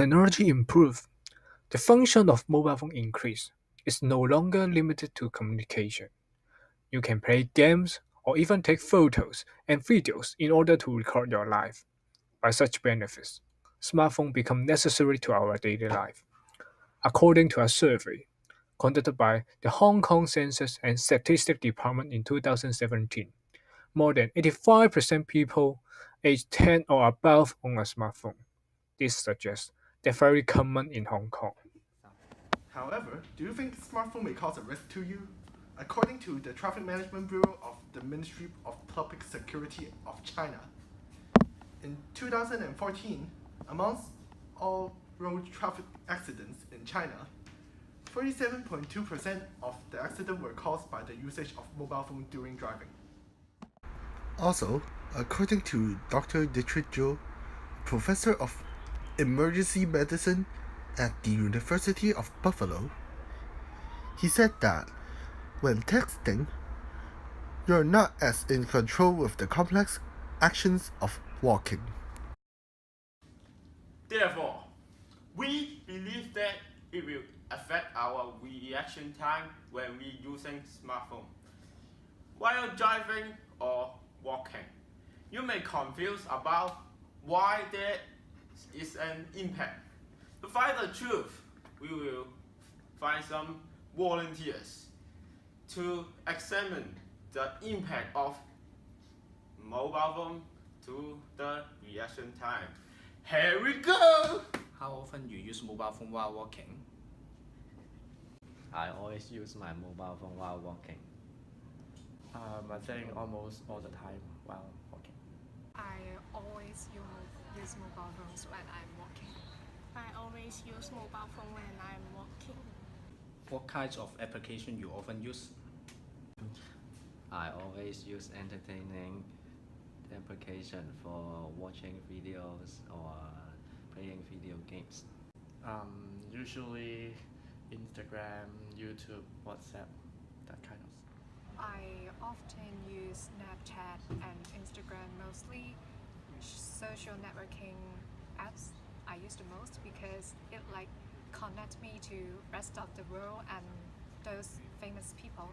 technology improves, the function of mobile phone increase. It's no longer limited to communication. You can play games or even take photos and videos in order to record your life. By such benefits, smartphones become necessary to our daily life. According to a survey conducted by the Hong Kong Census and Statistics Department in 2017, more than 85% people aged 10 or above own a smartphone. This suggests they're very common in Hong Kong. However, do you think smartphone may cause a risk to you? According to the Traffic Management Bureau of the Ministry of Public Security of China, in 2014, amongst all road traffic accidents in China, 47.2% of the accidents were caused by the usage of mobile phone during driving. Also, according to Dr. Dietrich Zhou, professor of emergency medicine at the University of Buffalo, he said that when texting, you're not as in control with the complex actions of walking. Therefore, we believe that it will affect our reaction time when we using smartphone. While driving or walking, you may confuse about why there is an impact. To find the truth, we will find some volunteers to examine the impact of mobile phone to the reaction time. Here we go! How often you use mobile phone while walking? I always use my mobile phone while walking. I think almost all the time while walking. I always use mobile phones when I'm walking. I always use mobile phone when I'm walking. What kinds of application you often use? I always use entertaining application for watching videos or playing video games. Usually Instagram, YouTube, WhatsApp, that kind of. I often use Snapchat and Instagram mostly. Social networking apps I use the most because it connects me to rest of the world and those famous people.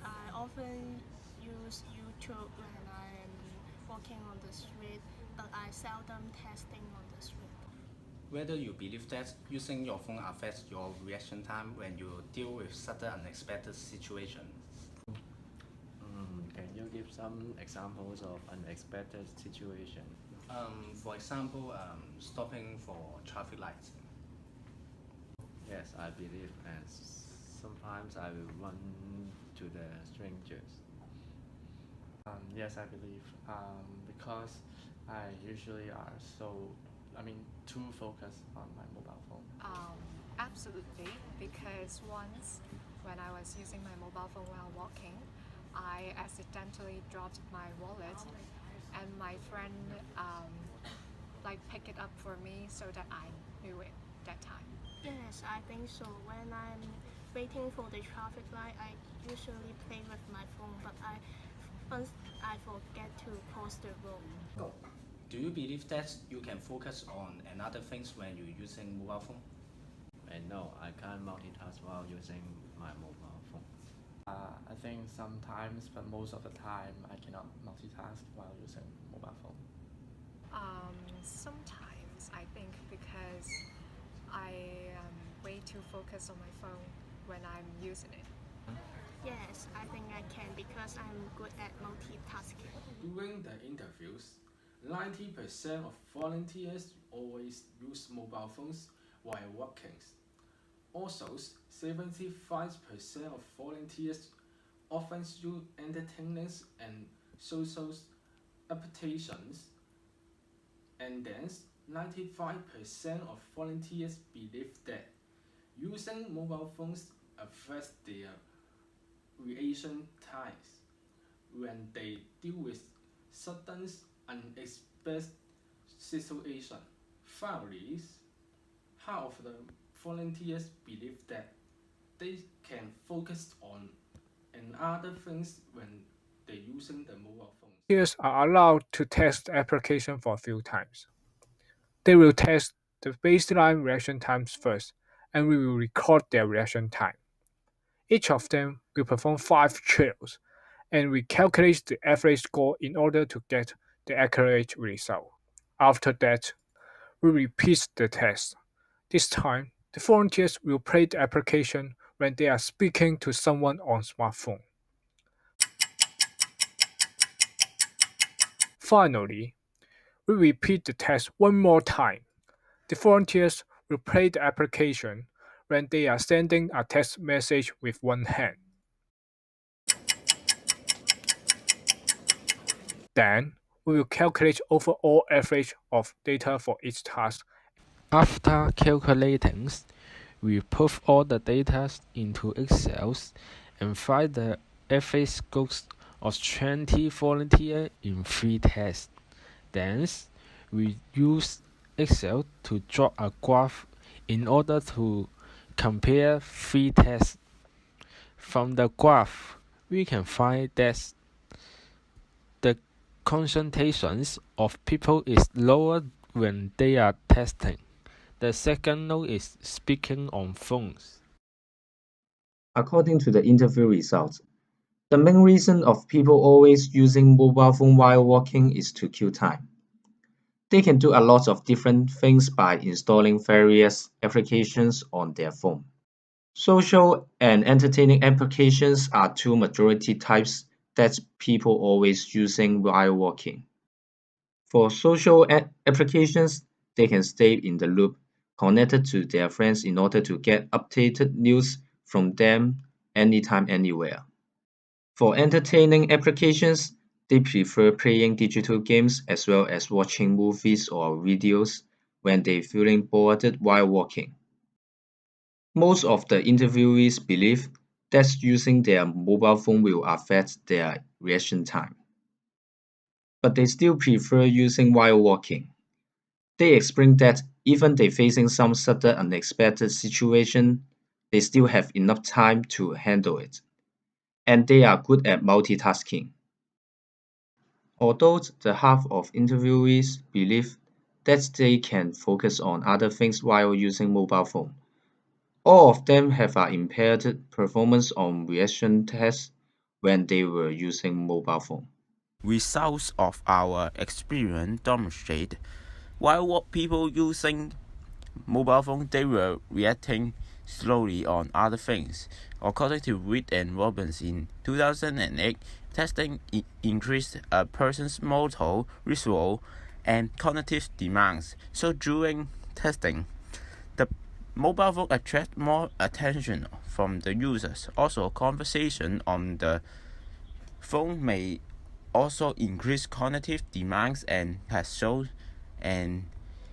I often use YouTube when I'm walking on the street, but I seldom texting on the street. Whether you believe that using your phone affects your reaction time when you deal with sudden unexpected situations? Can you give some examples of unexpected situation? For example, stopping for traffic lights. Yes, I believe, and sometimes I will run to the strangers. Yes, I believe, because I usually are too focused on my mobile phone. Absolutely, because once when I was using my mobile phone while walking, I accidentally dropped my wallet and my friend picked it up for me so that I knew it that time. Yes, I think so. When I'm waiting for the traffic light, I usually play with my phone, but once I forget to cross the road. Do you believe that you can focus on another things when you're using mobile phone? And no, I can't multitask while using my mobile phone. I think sometimes, but most of the time, I cannot multitask while using mobile phone. Sometimes I think because I am way too focused on my phone when I'm using it. Yes, I think I can because I'm good at multitasking. During the interviews, 90% of volunteers always use mobile phones while working. Also, 75% of volunteers often use entertainment and social applications, and then 95% of volunteers believe that using mobile phones affects their reaction times when they deal with sudden unexpected situations. Finally, half of the volunteers believe that they can focus on other things when they're using the mobile phone. Volunteers are allowed to test the application for a few times. They will test the baseline reaction times first, and we will record their reaction time. Each of them will perform 5 trials, and we calculate the average score in order to get the accurate result. After that, we repeat the test. This time, the volunteers will play the application when they are speaking to someone on smartphone. Finally, we repeat the test one more time. The volunteers will play the application when they are sending a text message with one hand. Then, we will calculate overall average of data for each task. After calculating, we put all the data into Excel and find the average scores of 20 volunteers in 3 tests. Then, we use Excel to draw a graph in order to compare 3 tests. From the graph, we can find that the concentrations of people is lower when they are testing. The second note is speaking on phones. According to the interview results, the main reason of people always using mobile phone while walking is to kill time. They can do a lot of different things by installing various applications on their phone. Social and entertaining applications are two majority types that people always using while walking. For social applications, they can stay in the loop, connected to their friends in order to get updated news from them anytime, anywhere. For entertaining applications, they prefer playing digital games as well as watching movies or videos when they're feeling bored while walking. Most of the interviewees believe that using their mobile phone will affect their reaction time, but they still prefer using while walking. They explain that even they facing some sudden unexpected situation, they still have enough time to handle it, and they are good at multitasking. Although the half of interviewees believe that they can focus on other things while using mobile phone, all of them have an impaired performance on reaction tests when they were using mobile phone. Results of our experiment demonstrate while people using mobile phone they were reacting slowly on other things. According to Reed and Robbins in 2008, testing increased a person's motor, visual, and cognitive demands. So during testing, the mobile phone attracts more attention from the users. Also, conversation on the phone may also increase cognitive demands and has shown an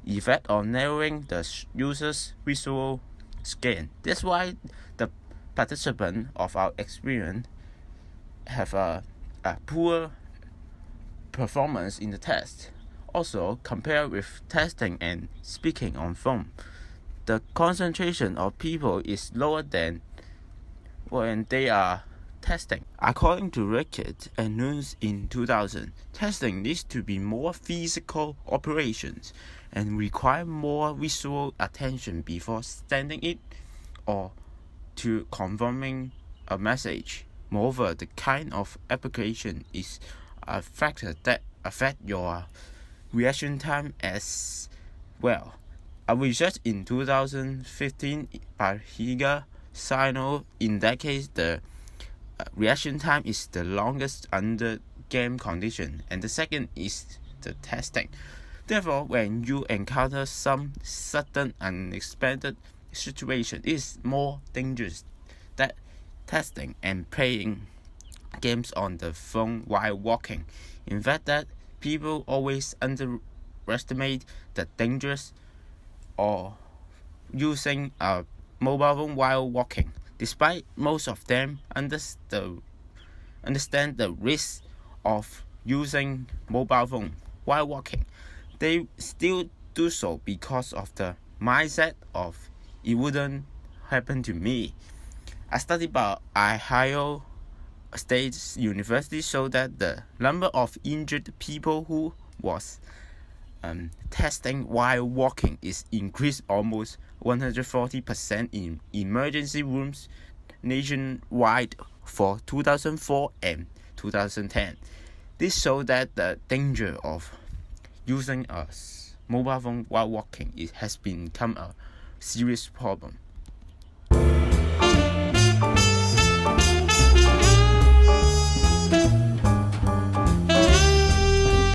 effect on narrowing the user's visual scan. That's why the participants of our experiment have a poor performance in the test. Also, compared with testing and speaking on phone, the concentration of people is lower than when they are testing. According to Rickett and Nunes in 2000, testing needs to be more physical operations and require more visual attention before sending it or to confirming a message. Moreover, the kind of application is a factor that affect your reaction time as well. A research in 2015 by Higa Sino indicates the reaction time is the longest under game condition, and the second is the testing. Therefore, when you encounter some sudden unexpected situation, it is more dangerous than testing and playing games on the phone while walking. In fact, that people always underestimate the dangers of using a mobile phone while walking. Despite most of them understand the risk of using mobile phone while walking, they still do so because of the mindset of it wouldn't happen to me. A study by Ohio State University showed that the number of injured people who was testing while walking is increased almost 140% in emergency rooms nationwide for 2004 and 2010. This shows that the danger of using a mobile phone while walking has become a serious problem.